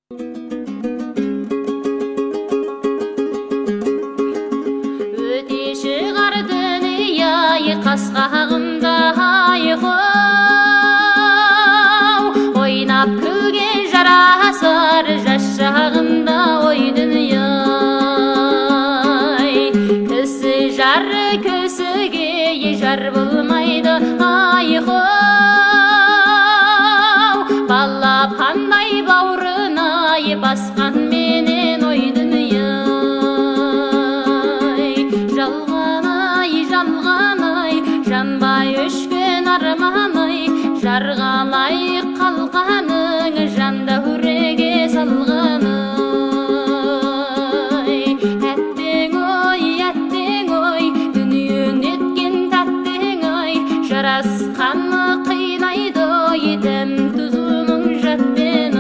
Өте шығар дүние қасқағымда ойнап күлген жарасар жас шағымда ой дүние кісі жары көсіге жар болмайды бала қандай бауырына басқан менен ой дүние жалған жанбай өшкен арманы жарға лайық қалғаның жанда хүреге салғаны әттең ой дүниен еткен тәттең ой жарасқаны қинайды етем тұзының жатпен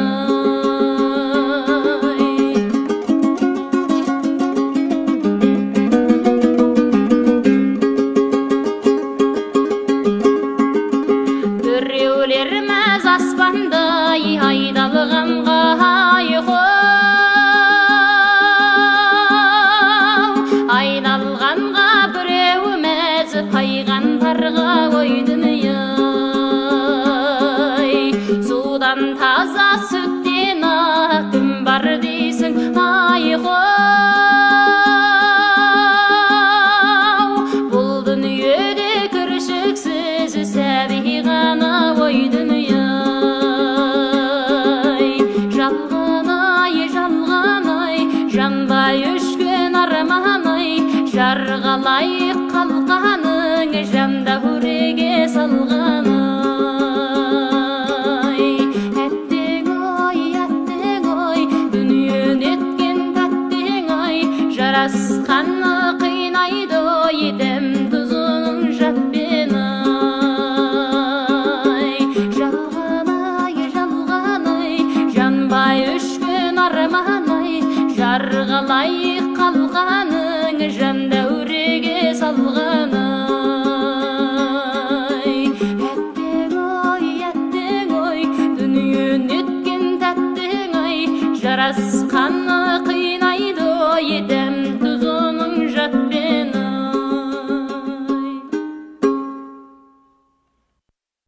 біреулер мәз аспандай айдалғанға айналғанға біреу мәз пайғамбарға ой дүние судан таза сүттен кім бар дейсің бұл дүниеде кіршіксіз сәби ғана ой дүние жалған жанбай өшкен арманы жарға лайық қалғаның жанда хүреге салғаны әттең ой дүниен еткен тәттең ой жарасқаны қинайды едім тұзының жатпен жалған жанбай өшкен арманы жарға лайық қалғаның жанда хүреге салғаны әттең ой дүниен еткен тәттең ой жарасқаны